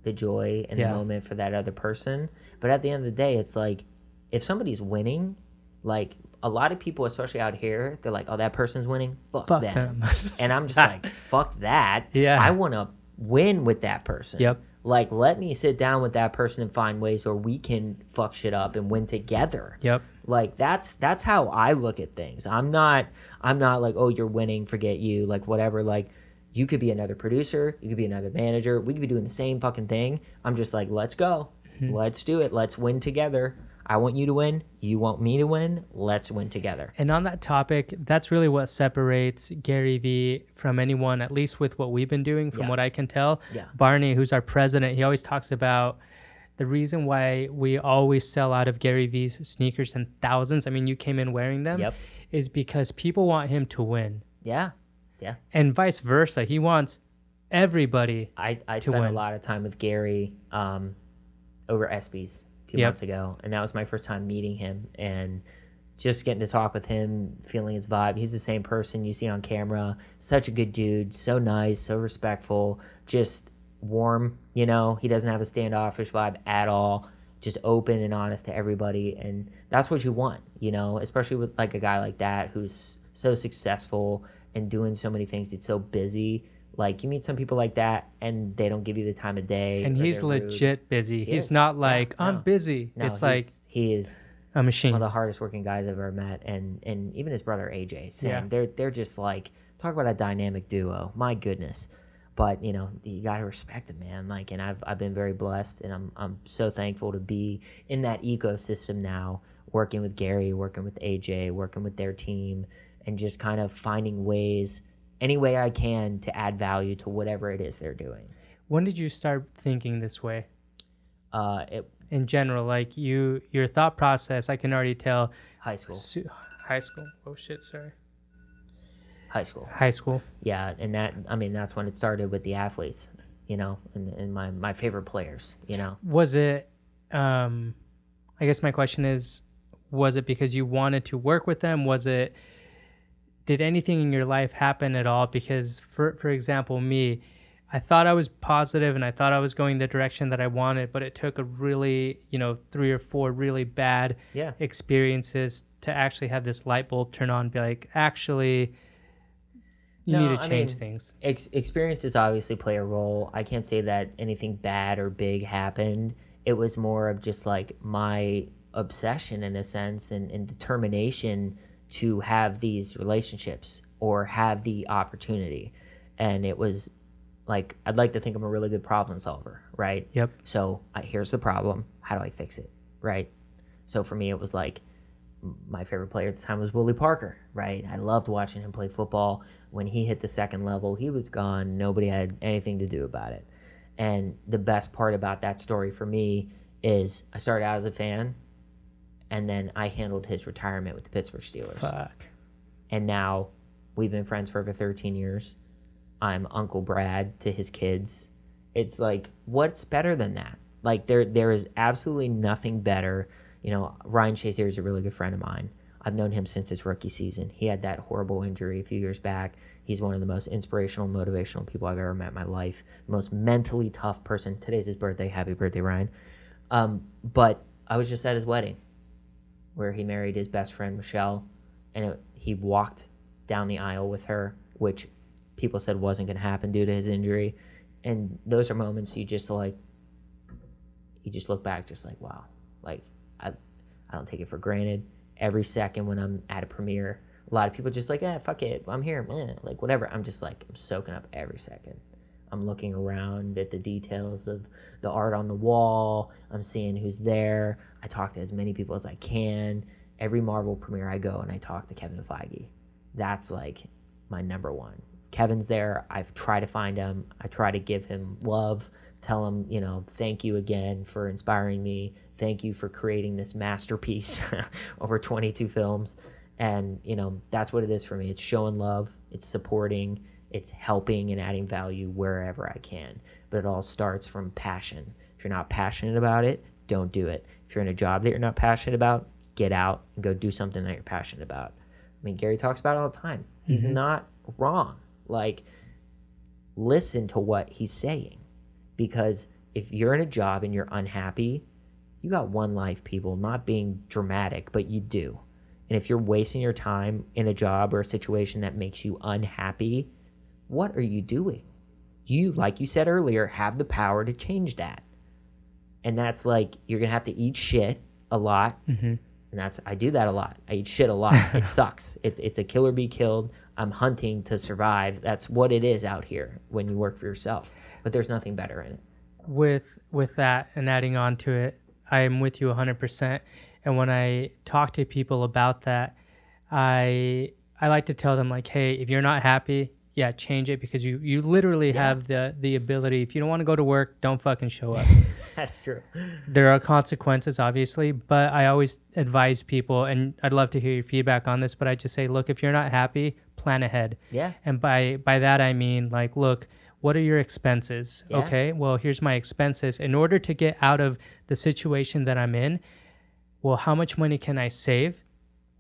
the joy and the moment for that other person. But at the end of the day, it's like, if somebody's winning, like, a lot of people, especially out here, they're like, oh, that person's winning, fuck them. And I'm just like, fuck that. Yeah. I want to win with that person. Yep. Like, let me sit down with that person and find ways where we can fuck shit up and win together. Yep. Like, that's how I look at things. I'm not like, oh, you're winning, forget you, like, whatever. Like, you could be another producer, you could be another manager, we could be doing the same fucking thing. I'm just like, let's go. Mm-hmm. Let's do it. Let's win together. I want you to win. You want me to win. Let's win together. And on that topic, that's really what separates Gary Vee from anyone, at least with what we've been doing, from what I can tell. Yeah. Barney, who's our president, he always talks about the reason why we always sell out of Gary Vee's sneakers in thousands. I mean, you came in wearing them. Yep. Is because people want him to win. Yeah. Yeah. And vice versa. He wants everybody I to spent win. a lot of time with Gary over ESPYs a few months ago, and that was my first time meeting him and just getting to talk with him, feeling his vibe. He's the same person you see on camera. Such a good dude, so nice, so respectful, just warm, you know. He doesn't have a standoffish vibe at all, just open and honest to everybody, and that's what you want, you know, especially with like a guy like that who's so successful and doing so many things. He's so busy. Like, you meet some people like that and they don't give you the time of day. And he's legit rude. busy. He's not like, no. I'm busy. No, it's like, he is a machine. one of the hardest working guys I've ever met. And even his brother AJ, Sam, they're just like, talk about a dynamic duo. My goodness. But, you know, you got to respect it, man. Like, and I've been very blessed, and I'm so thankful to be in that ecosystem now, working with Gary, working with AJ, working with their team, and just kind of finding ways, any way I can, to add value to whatever it is they're doing. When did you start thinking this way? In general, like your thought process, I can already tell. High school. High school. Oh shit, sorry. High school. High school. Yeah, and that's when it started with the athletes, you know, and my favorite players, you know. Was it, I guess my question is, was it because you wanted to work with them? Did anything in your life happen at all? Because for example, me, I thought I was positive and I thought I was going the direction that I wanted, but it took a really, 3 or 4 really bad experiences to actually have this light bulb turn on and be like, actually, you need to change things. Experiences obviously play a role. I can't say that anything bad or big happened. It was more of just like my obsession in a sense and determination to have these relationships or have the opportunity. And it was like, I'd like to think I'm a really good problem solver, right? Yep. So here's the problem. How do I fix it, right? So for me, it was like, my favorite player at the time was Willie Parker, right? I loved watching him play football. When he hit the second level, he was gone. Nobody had anything to do about it. And the best part about that story for me is I started out as a fan, and then I handled his retirement with the Pittsburgh Steelers. Fuck. And now we've been friends for over 13 years. I'm Uncle Brad to his kids. It's like, what's better than that? Like, there is absolutely nothing better. You know, Ryan Shazier is a really good friend of mine. I've known him since his rookie season. He had that horrible injury a few years back. He's one of the most inspirational, motivational people I've ever met in my life. The most mentally tough person. Today's his birthday. Happy birthday, Ryan. But I was just at his wedding where he married his best friend, Michelle, and he walked down the aisle with her, which people said wasn't going to happen due to his injury. And those are moments you just look back just like, wow. Like, I don't take it for granted. Every second when I'm at a premiere, a lot of people just like, fuck it, I'm here, like whatever. I'm just like, I'm soaking up every second. I'm looking around at the details of the art on the wall. I'm seeing who's there. I talk to as many people as I can. every Marvel premiere I go and I talk to Kevin Feige. That's like my number one. Kevin's there. I've tried to find him. I try to give him love, tell him, thank you again for inspiring me. Thank you for creating this masterpiece over 22 films. And, that's what it is for me. It's showing love. It's supporting. It's helping and adding value wherever I can. But it all starts from passion. If you're not passionate about it, don't do it. If you're in a job that you're not passionate about, get out and go do something that you're passionate about. I mean, Gary talks about it all the time. He's not wrong. Like, listen to what he's saying. Because if you're in a job and you're unhappy, you got one life, people. Not being dramatic, but you do. And if you're wasting your time in a job or a situation that makes you unhappy, what are you doing? You, like you said earlier, have the power to change that. And that's like, you're going to have to eat shit a lot. And I do that a lot. I eat shit a lot. It sucks. It's a kill or be killed. I'm hunting to survive. That's what it is out here when you work for yourself. But there's nothing better in it. With that and adding on to it, I am with you 100%. And when I talk to people about that, I like to tell them, like, hey, if you're not happy, yeah, change it, because you literally have the ability. If you don't want to go to work, don't fucking show up. That's true. There are consequences, obviously, but I always advise people, and I'd love to hear your feedback on this, but I just say, look, if you're not happy, plan ahead. Yeah. And by that, I mean, like, look, what are your expenses? Yeah. Okay, well, here's my expenses. In order to get out of the situation that I'm in, well, how much money can I save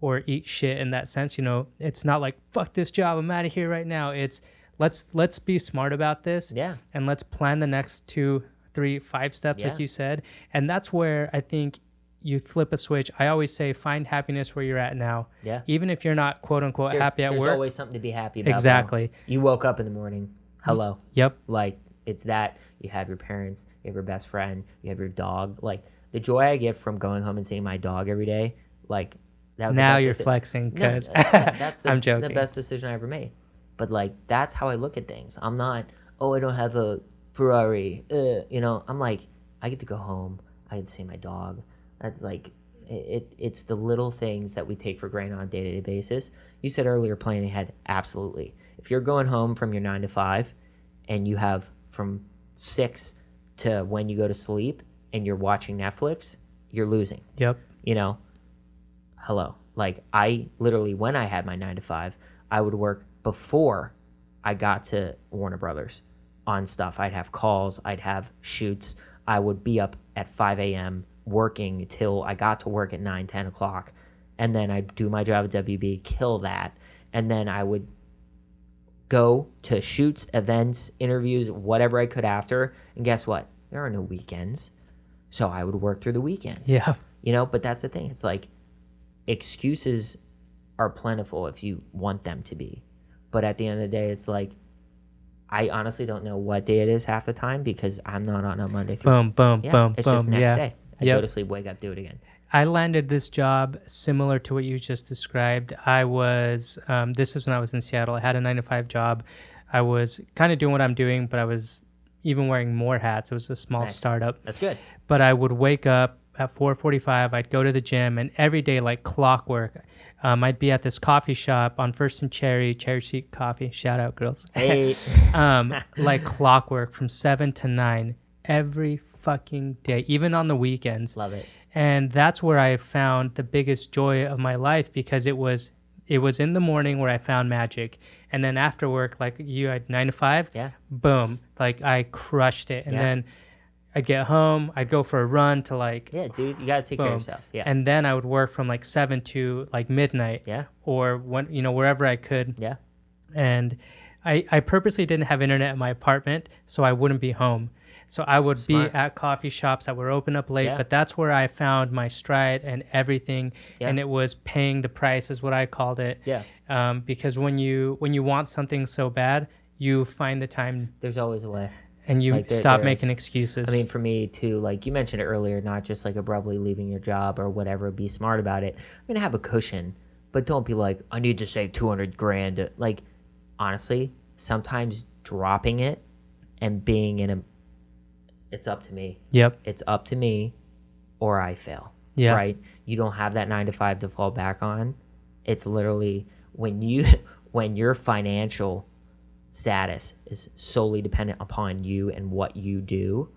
or eat shit in that sense? It's not like, fuck this job, I'm out of here right now. It's let's be smart about this. Yeah. And let's plan the next 2, 3, 5 steps, like you said. And that's where I think you flip a switch. I always say, find happiness where you're at now. Yeah. Even if you're not, quote unquote, happy at work. There's always something to be happy about. Exactly. Bro. You woke up in the morning. Hello. Yep. Like, it's that. You have your parents, you have your best friend, you have your dog. Like, the joy I get from going home and seeing my dog every day, like, that was now you're flexing, because that's I'm joking. The best decision I ever made. But, like, that's how I look at things. I'm not, I don't have a Ferrari. I'm like, I get to go home. I get to see my dog. It's the little things that we take for granted on a day-to-day basis. You said earlier, planning ahead. Absolutely. If you're going home from your 9 to 5 and you have from 6 to when you go to sleep and you're watching Netflix, you're losing. Yep. Hello. Like, I literally, when I had my 9 to 5, I would work before I got to Warner Brothers on stuff. I'd have calls. I'd have shoots. I would be up at 5 a.m. working till I got to work at 9, 10 o'clock. And then I'd do my job at WB, kill that. And then I would go to shoots, events, interviews, whatever I could after. And guess what? There are no weekends. So I would work through the weekends. Yeah. But that's the thing. It's like, excuses are plentiful if you want them to be. But at the end of the day, it's like, I honestly don't know what day it is half the time, because I'm not on a Monday through boom. It's just next day. I go to sleep, wake up, do it again. I landed this job similar to what you just described. I was, this is when I was in Seattle. I had a 9 to 5 job. I was kind of doing what I'm doing, but I was even wearing more hats. It was a small startup. That's good. But I would wake up at 4:45. I'd go to the gym, and every day, like clockwork, I'd be at this coffee shop on First and Cherry Seat Coffee. Shout out, girls. Hey. Like clockwork from 7 to 9 every fucking day, even on the weekends. Love it. And that's where I found the biggest joy of my life, because it was in the morning where I found magic. And then after work, like you had 9 to 5, boom, like I crushed it. And then I'd get home, I'd go for a run to like... Yeah, dude, you got to take care of yourself. Yeah. And then I would work from like 7 to like midnight. Yeah. Or when, wherever I could. Yeah. And I purposely didn't have internet in my apartment, so I wouldn't be home. So I would be at coffee shops that were open up late, but that's where I found my stride and everything. Yeah. And it was paying the price, is what I called it. Yeah. Because when you want something so bad, you find the time. There's always a way. And you stop making excuses. I mean, for me too, like you mentioned it earlier, not just like abruptly leaving your job or whatever. Be smart about it. I mean, have a cushion, but don't be like, I need to save $200,000. Like, honestly, sometimes dropping it and being in a, it's up to me. Yep. It's up to me, or I fail. Yeah. Right? You don't have that 9 to 5 to fall back on. It's literally when your financial status is solely dependent upon you and what you do,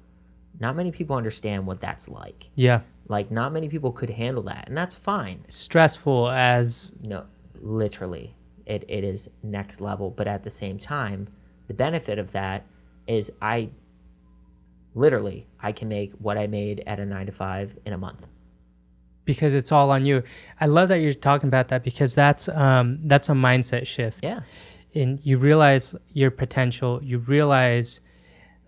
not many people understand what that's like. Yeah. Like, not many people could handle that, and that's fine. Stressful as... No, literally, it is next level. But at the same time, the benefit of that is I can make what I made at a 9 to 5 in a month. Because it's all on you. I love that you're talking about that, because that's a mindset shift. Yeah. And you realize your potential. You realize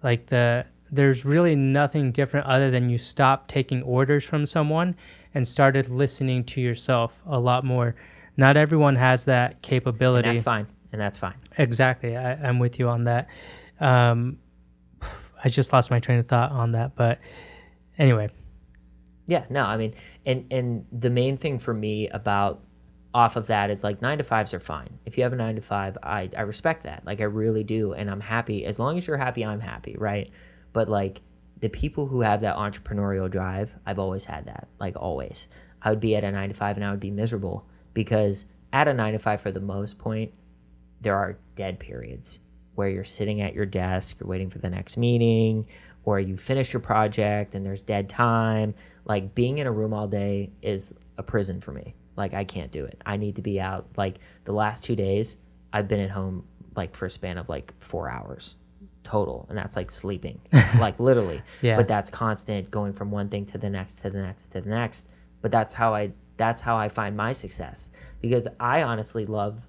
like there's really nothing different other than you stopped taking orders from someone and started listening to yourself a lot more. Not everyone has that capability. And that's fine. Exactly. I'm with you on that. I just lost my train of thought on that. But anyway. Yeah, no, I mean, and the main thing for me about off of that is like 9 to 5s are fine. If you have a 9 to 5, I respect that. Like, I really do. And I'm happy. As long as you're happy, I'm happy, right? But like the people who have that entrepreneurial drive, I've always had that, like always. I would be at a 9 to 5 and I would be miserable, because at a 9 to 5, for the most point, there are dead periods where you're sitting at your desk, you're waiting for the next meeting, or you finish your project and there's dead time. Like, being in a room all day is a prison for me. Like, I can't do it. I need to be out. Like, the last 2 days, I've been at home like for a span of like 4 hours total, and that's like sleeping, like literally. Yeah. But that's constant, going from one thing to the next, to the next, to the next. But that's how I find my success, because I honestly love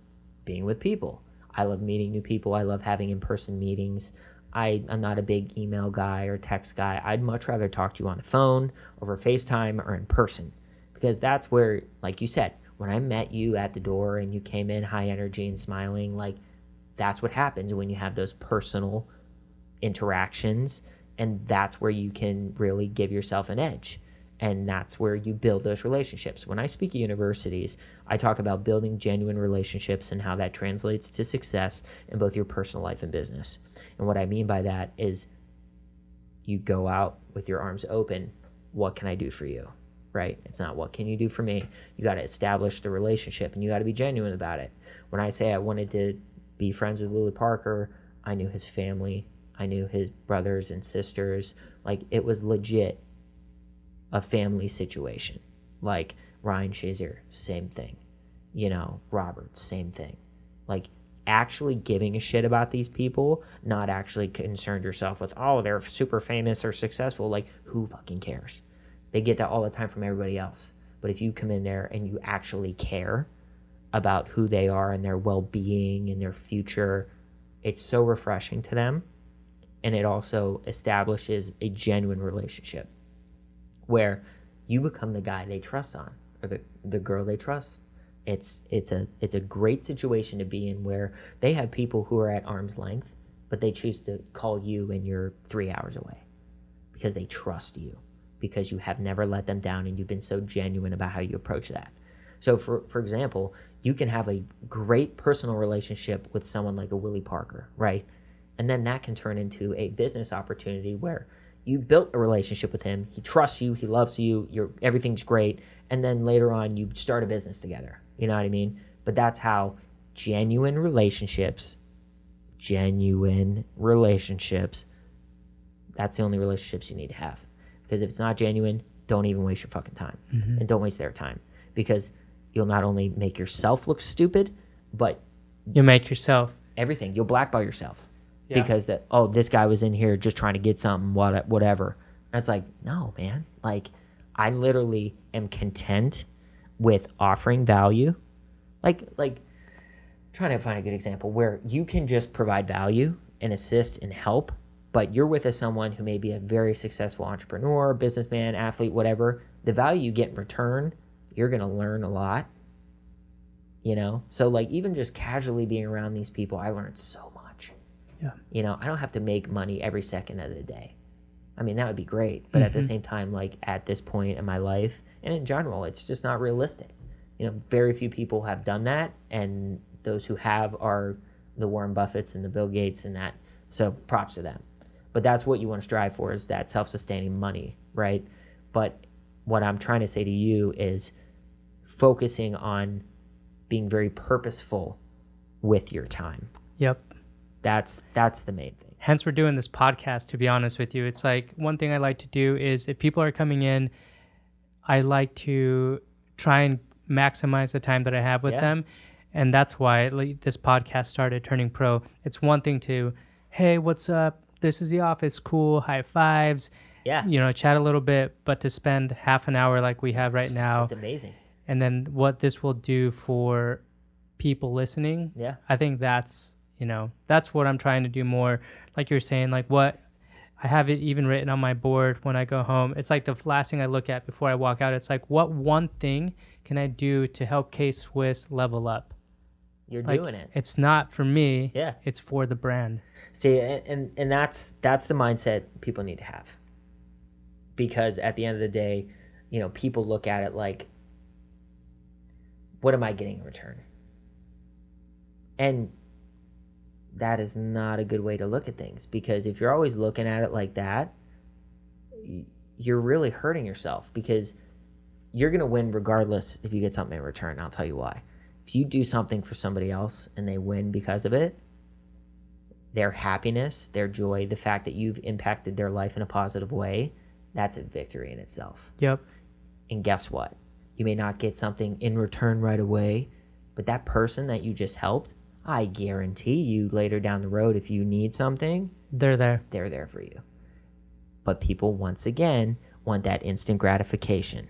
being with people. I love meeting new people. I love having in-person meetings. I'm not a big email guy or text guy. I'd much rather talk to you on the phone, over FaceTime, or in person, because that's where, like you said, when I met you at the door and you came in high energy and smiling, like, that's what happens when you have those personal interactions, and that's where you can really give yourself an edge, and that's where you build those relationships. When I speak at universities, I talk about building genuine relationships and how that translates to success in both your personal life and business. And what I mean by that is you go out with your arms open. What can I do for you? Right? It's not what can you do for me. You got to establish the relationship, and you got to be genuine about it. When I say I wanted to be friends with Willie Parker, I knew his family. I knew his brothers and sisters. Like, it was legit a family situation. Like, Ryan Shazier, same thing. You know, Robert, same thing. Like, actually giving a shit about these people, not actually concerned yourself with, oh, they're super famous or successful. Like, who fucking cares? They get that all the time from everybody else. But if you come in there and you actually care about who they are and their well-being and their future, it's so refreshing to them. And it also establishes a genuine relationship where you become the guy they trust on, or the girl they trust. It's a great situation to be in, where they have people who are at arm's length, but they choose to call you and you're 3 hours away, because they trust you, because you have never let them down and you've been so genuine about how you approach that. So for example, you can have a great personal relationship with someone like a Willie Parker, right? And then that can turn into a business opportunity where you built a relationship with him. He trusts you. He loves you. Everything's great. And then later on, you start a business together. You know what I mean? But that's how genuine relationships, that's the only relationships you need to have. Because if it's not genuine, don't even waste your fucking time. Mm-hmm. And don't waste their time. Because you'll not only make yourself look stupid, but you'll make yourself everything. You'll blackball yourself. Yeah. Because this guy was in here just trying to get something, whatever. And it's like, no, man. Like, I literally am content with offering value. Like trying to find a good example where you can just provide value and assist and help, but you're with someone who may be a very successful entrepreneur, businessman, athlete, whatever. The value you get in return, you're going to learn a lot. You know? So, like, even just casually being around these people, I learned so much. Yeah. You know, I don't have to make money every second of the day. I mean, that would be great. But at the same time, like, at this point in my life and in general, it's just not realistic. You know, very few people have done that. And those who have are the Warren Buffetts and the Bill Gates and that. So props to them. But that's what you want to strive for, is that self-sustaining money, right? But what I'm trying to say to you is focusing on being very purposeful with your time. Yep. That's the main thing. Hence, we're doing this podcast, to be honest with you. It's like one thing I like to do is if people are coming in, I like to try and maximize the time that I have with them. And that's why this podcast started, Turning Pro. It's one thing to, hey, what's up? This is the office. Cool. High fives. Yeah. You know, chat a little bit, but to spend half an hour like we have right now. It's amazing. And then what this will do for people listening. Yeah. I think that's, that's what I'm trying to do more. Like you're saying, like what I have it even written on my board when I go home. It's like the last thing I look at before I walk out. It's like, what one thing can I do to help K-Swiss level up? You're like, doing it. It's not for me. Yeah. It's for the brand. See, and that's the mindset people need to have. Because at the end of the day, people look at it like, what am I getting in return? And that is not a good way to look at things, because if you're always looking at it like that, you're really hurting yourself, because you're going to win regardless if you get something in return. I'll tell you why. If you do something for somebody else and they win because of it, their happiness, their joy, the fact that you've impacted their life in a positive way, that's a victory in itself. Yep. And guess what? You may not get something in return right away, but that person that you just helped, I guarantee you later down the road, if you need something, they're there. They're there for you. But people, once again, want that instant gratification.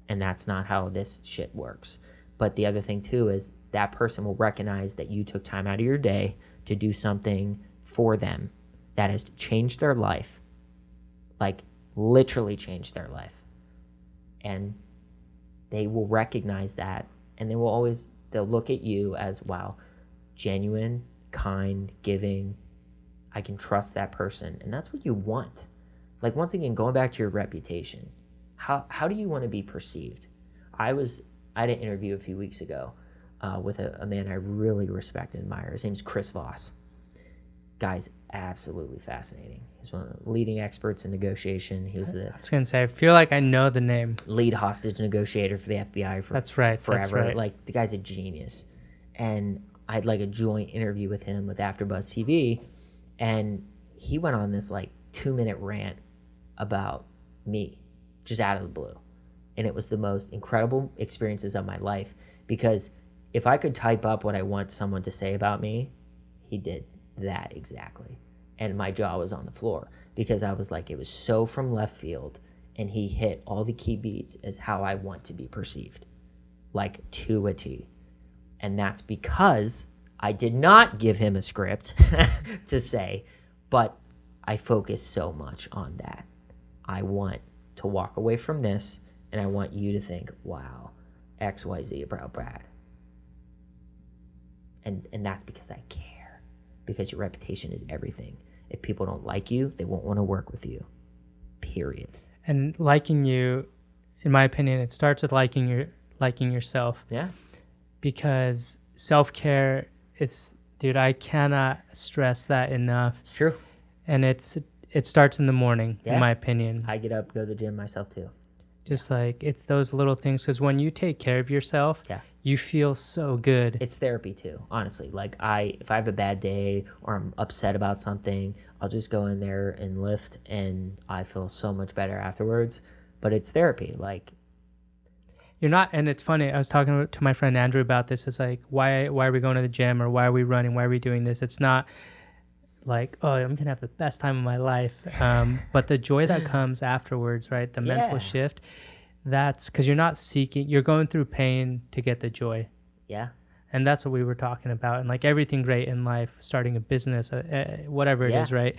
And that's not how this shit works. But the other thing, too, is that person will recognize that you took time out of your day to do something for them that has changed their life. Like, literally changed their life. And they will recognize that, and they'll look at you as, wow, genuine, kind, giving. I can trust that person. And that's what you want. Like, once again, going back to your reputation, how do you want to be perceived? I had an interview a few weeks ago with a man I really respect and admire. His name's Chris Voss. Guy's absolutely fascinating. He's one of the leading experts in negotiation. He was I was going to say, I feel like I know the name. Lead hostage negotiator for the FBI for That's right, forever. That's right. Like, the guy's a genius. And I had like a joint interview with him with AfterBuzz TV, and he went on this like 2-minute rant about me, just out of the blue. And it was the most incredible experiences of my life, because if I could type up what I want someone to say about me, he did that exactly. And my jaw was on the floor, because I was like, it was so from left field, and he hit all the key beats as how I want to be perceived, like to a T. And that's because I did not give him a script to say, but I focus so much on that. I want to walk away from this, and I want you to think, wow, XYZ about Brad. And that's because I care, because your reputation is everything. If people don't like you, they won't want to work with you, period. And liking you, in my opinion, it starts with liking yourself. Yeah. Because self-care, dude, I cannot stress that enough. It's true. And it starts in the morning, in my opinion. I get up, go to the gym myself too. Just like, it's those little things, because when you take care of yourself, you feel so good. It's therapy too, honestly. Like, if I have a bad day or I'm upset about something, I'll just go in there and lift, and I feel so much better afterwards. But it's therapy. Like, you're not, and it's funny, I was talking to my friend Andrew about this. It's like, why are we going to the gym, or why are we running? Why are we doing this? It's not like, oh, I'm going to have the best time of my life. But the joy that comes afterwards, right? The mental shift, that's because you're going through pain to get the joy. Yeah. And that's what we were talking about. And like everything great in life, starting a business, whatever it is, right?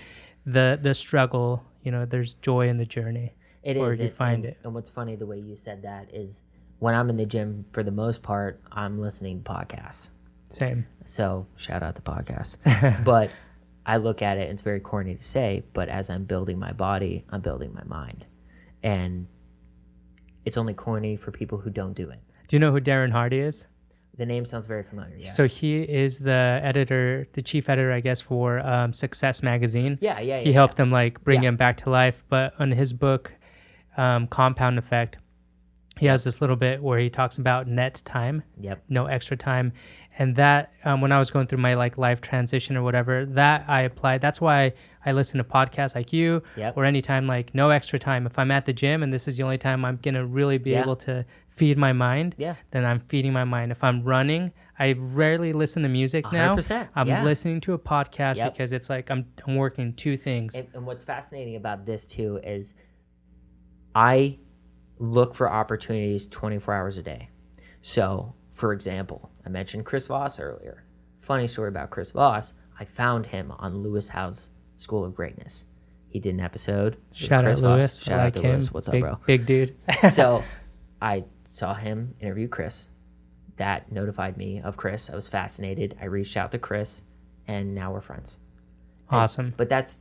The struggle, there's joy in the journey. It or is. you find it. And what's funny, the way you said that is, when I'm in the gym, for the most part, I'm listening to podcasts. Same. So shout out the podcast. But I look at it, and it's very corny to say, but as I'm building my body, I'm building my mind. And it's only corny for people who don't do it. Do you know who Darren Hardy is? The name sounds very familiar, yes. So he is the chief editor, I guess, for Success Magazine. Yeah. He helped them bring him back to life. But on his book, Compound Effect. He has this little bit where he talks about net time, no extra time. And that, when I was going through my like life transition or whatever, that I applied. That's why I listen to podcasts like you, or anytime, like no extra time. If I'm at the gym and this is the only time I'm going to really be able to feed my mind, then I'm feeding my mind. If I'm running, I rarely listen to music now. 100%. I'm listening to a podcast because it's like I'm working two things. And what's fascinating about this too is I look for opportunities 24 hours a day. So, for example, I mentioned Chris Voss earlier. Funny story about Chris Voss. I found him on Lewis Howe's School of Greatness. He did an episode. Shout out Lewis. Shout out to Lewis. What's up, bro? Big dude. So I saw him interview Chris. That notified me of Chris. I was fascinated. I reached out to Chris, and now we're friends. Awesome. But that's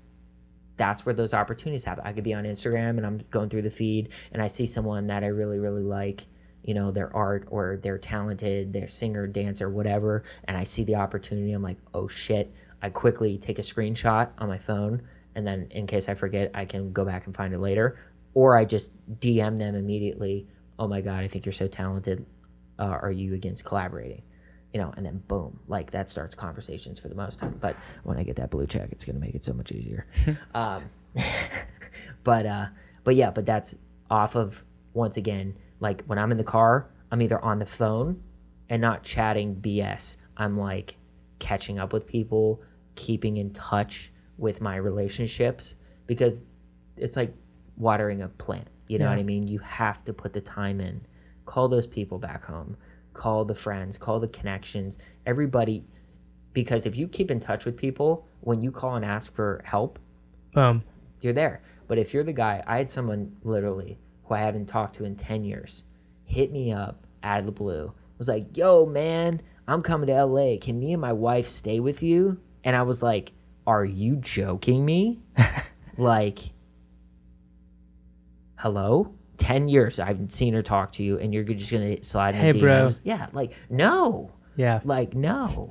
where those opportunities happen. I could be on Instagram and I'm going through the feed and I see someone that I really, really like, you know, their art or they're talented, they're singer, dancer, whatever. And I see the opportunity. I'm like, oh shit. I quickly take a screenshot on my phone. And then in case I forget, I can go back and find it later. Or I just DM them immediately. Oh my God, I think you're so talented. Are you against collaborating? You know, and then boom, like that starts conversations for the most time. But when I get that blue check, it's going to make it so much easier. But that's off of, once again, like when I'm in the car, I'm either on the phone and not chatting BS. I'm like catching up with people, keeping in touch with my relationships, because it's like watering a plant. You know what I mean? You have to put the time in. Call those people back home. Call the friends, call the connections, everybody, because if you keep in touch with people, when you call and ask for help, you're there. But if you're the guy, I had someone literally who I haven't talked to in 10 years, hit me up out of the blue, was like, yo, man, I'm coming to LA. Can me and my wife stay with you? And I was like, are you joking me? Like, hello? 10 years I haven't seen her talk to you and you're just gonna slide in DMs. Bro. Yeah, like no. Yeah. Like no.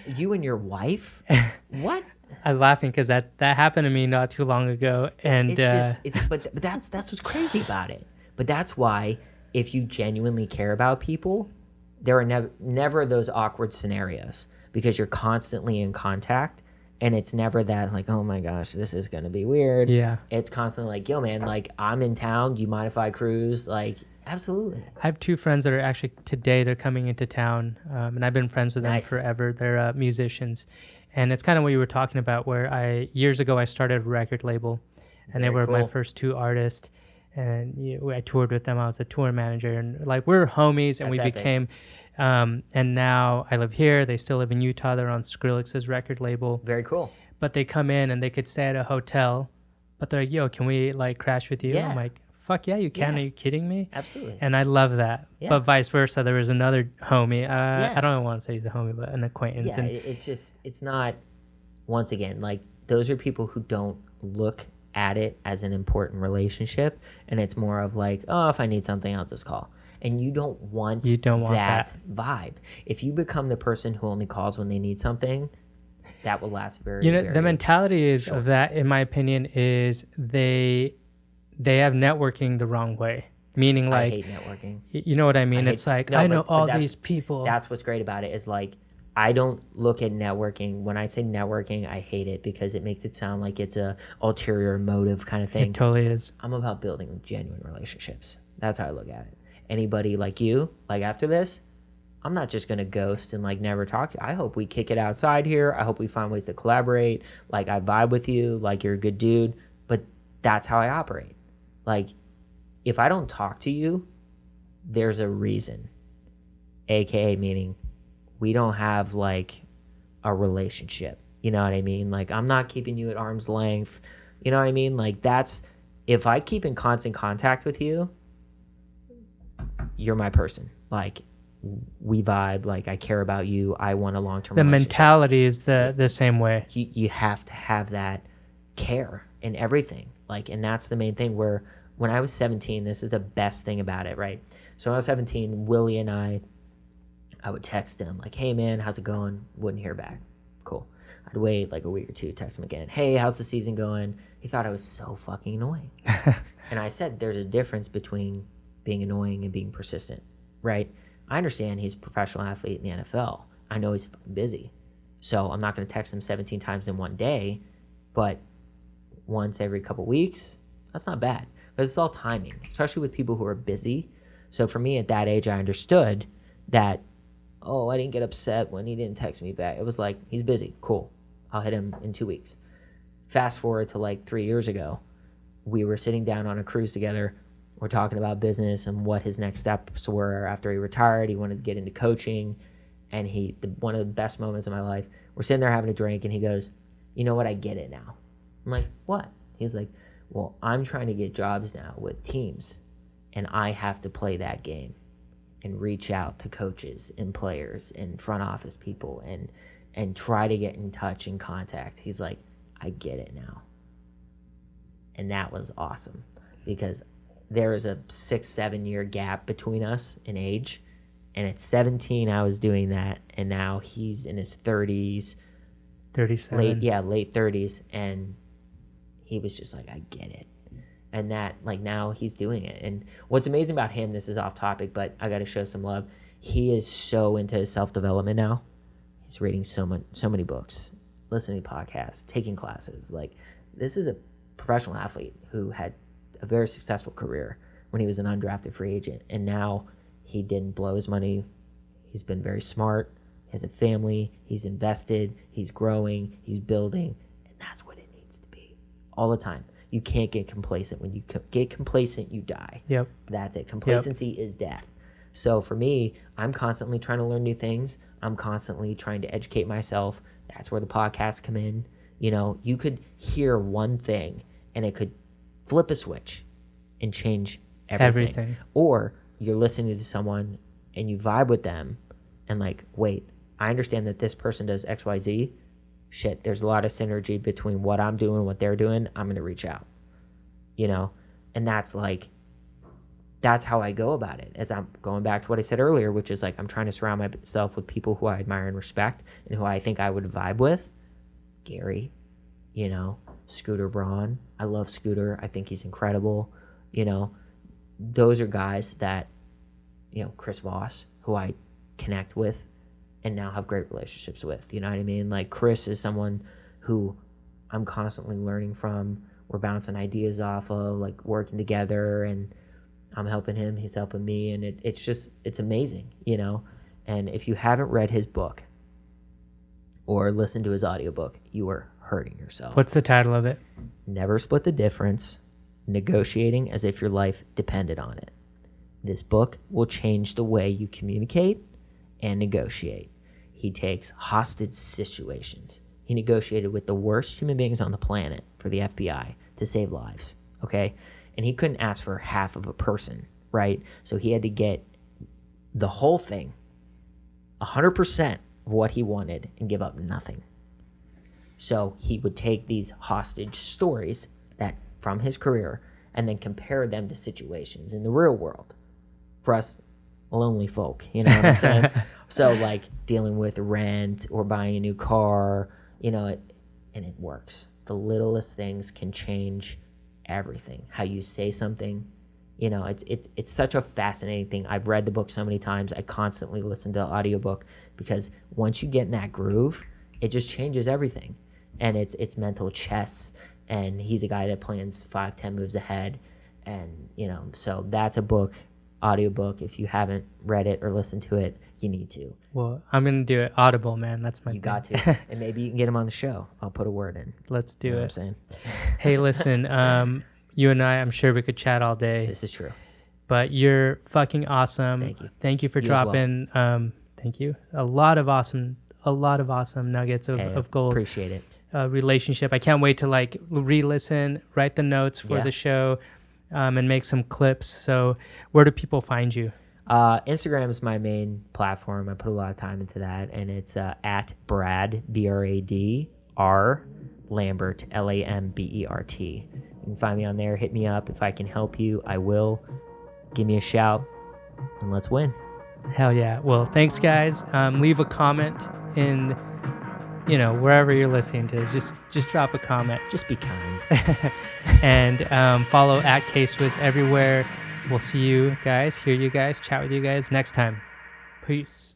You and your wife? What? I'm laughing because that happened to me not too long ago, and but that's what's crazy about it. But that's why if you genuinely care about people, there are never those awkward scenarios, because you're constantly in contact. And it's never that like, oh my gosh, this is going to be weird. Yeah. It's constantly like, yo, man, like I'm in town. Do you mind if I cruise? Like, absolutely. I have two friends that are actually today, they're coming into town. And I've been friends with them forever. They're musicians. And it's kind of what you were talking about, where years ago, I started a record label. And they were my first two artists. And I toured with them. I was a tour manager. And like, we're homies. And we became... and now I live here. They still live in Utah. They're on Skrillex's record label. Very cool. But they come in and they could stay at a hotel, but they're like, yo, can we like crash with you? Yeah. I'm like, fuck yeah, you can. Yeah. Are you kidding me? Absolutely. And I love that. Yeah. But vice versa, there was another homie. I don't want to say he's a homie, but an acquaintance. Yeah, it's not, once again, like those are people who don't look at it as an important relationship. And it's more of like, oh, if I need something, I'll just call. And you don't want that vibe. If you become the person who only calls when they need something, that will last very, the mentality is of that, in my opinion, is they have networking the wrong way. Meaning like, I hate networking. You know what I mean? It's like, I know all these people. That's what's great about it, is like, I don't look at networking. When I say networking, I hate it because it makes it sound like it's a ulterior motive kind of thing. It totally is. I'm about building genuine relationships. That's how I look at it. Anybody like you, like after this, I'm not just going to ghost and like never talk to you. I hope we kick it outside here. I hope we find ways to collaborate. Like I vibe with you, like you're a good dude, but that's how I operate. Like if I don't talk to you, there's a reason. AKA meaning we don't have like a relationship. You know what I mean? Like I'm not keeping you at arm's length. You know what I mean? Like that's, if I keep in constant contact with you, you're my person. Like we vibe, like I care about you. I want a long-term relationship. The mentality is the same way. You have to have that care in everything. Like, and that's the main thing, where when I was 17, this is the best thing about it, right? So when I was 17, Willie and I would text him like, hey man, how's it going? Wouldn't hear back. Cool. I'd wait like a week or two, text him again. Hey, how's the season going? He thought I was so fucking annoying. And I said, there's a difference between being annoying and being persistent, right? I understand he's a professional athlete in the NFL. I know he's fucking busy. So I'm not going to text him 17 times in one day, but once every couple weeks, that's not bad. Because it's all timing, especially with people who are busy. So for me at that age, I understood that, oh, I didn't get upset when he didn't text me back. It was like, he's busy. Cool. I'll hit him in 2 weeks. Fast forward to like 3 years ago, we were sitting down on a cruise together. We're talking about business and what his next steps were after he retired. He wanted to get into coaching. And one of the best moments of my life, we're sitting there having a drink, and he goes, you know what, I get it now. I'm like, what? He's like, well, I'm trying to get jobs now with teams, and I have to play that game and reach out to coaches and players and front office people and try to get in touch and contact. He's like, I get it now. And that was awesome, because there is a 6-7 year gap between us in age. And at 17, I was doing that, and now he's in his 30s. 37. Late 30s, and he was just like, I get it. And that, like, now he's doing it. And what's amazing about him, this is off topic, but I got to show some love. He is so into his self-development now. He's reading so many books, listening to podcasts, taking classes. Like, this is a professional athlete who had a very successful career when he was an undrafted free agent, and now he didn't blow his money. He's been very smart. He has a family. He's invested. He's growing. He's building. And that's what it needs to be all the time. You can't get complacent. When you get complacent, you die. Yep. That's it. Complacency is death. So for me, I'm constantly trying to learn new things. I'm constantly trying to educate myself. That's where the podcasts come in. You know, you could hear one thing and it could flip a switch and change everything. Or you're listening to someone and you vibe with them and like, wait, I understand that this person does XYZ. Shit, there's a lot of synergy between what I'm doing and what they're doing. I'm going to reach out, you know? And that's how I go about it. As I'm going back to what I said earlier, which is like, I'm trying to surround myself with people who I admire and respect and who I think I would vibe with. Gary, you know, Scooter Braun. I love Scooter. I think he's incredible. You know, those are guys that, you know, Chris Voss, who I connect with and now have great relationships with. You know what I mean? Like, Chris is someone who I'm constantly learning from. We're bouncing ideas off of, like, working together, and I'm helping him, he's helping me, and it's amazing, you know? And if you haven't read his book or listened to his audiobook, you are hurting yourself. What's the title of it? Never Split the Difference, Negotiating as if your life depended on it. This book will change the way you communicate and negotiate. He takes hostage situations. He negotiated with the worst human beings on the planet for the FBI to save lives, okay? And he couldn't ask for half of a person, right? So he had to get the whole thing, 100% of what he wanted, and give up nothing. So he would take these hostage stories that from his career and then compare them to situations in the real world for us lonely folk, you know what I'm saying? So like dealing with rent or buying a new car, you know, and it works. The littlest things can change everything. How you say something, you know, it's such a fascinating thing. I've read the book so many times. I constantly listen to the audiobook because once you get in that groove, it just changes everything. And it's mental chess, and he's a guy that plans 5-10 moves ahead. And, you know, so that's a book, audiobook. If you haven't read it or listened to it, you need to. Well, I'm going to do it Audible, man. That's my thing. You got to. And maybe you can get him on the show. I'll put a word in. Let's do You know it. what I'm saying? Hey, listen, you and I'm sure we could chat all day. This is true. But you're fucking awesome. Thank you. Thank you for You as well. dropping, thank you, a lot of awesome nuggets of gold. Appreciate it. Relationship. I can't wait to like re-listen, write the notes for the show, and make some clips. So where do people find you? Instagram is my main platform. I put a lot of time into that, and it's at Brad, BRAD, R Lambert, LAMBERT. You can find me on there. Hit me up. If I can help you, I will. Give me a shout, and let's win. Hell yeah. Well, thanks, guys. Leave a comment in wherever you're listening to this, just drop a comment. Just be kind. And follow at K-Swiss everywhere. We'll see you guys, hear you guys, chat with you guys next time. Peace.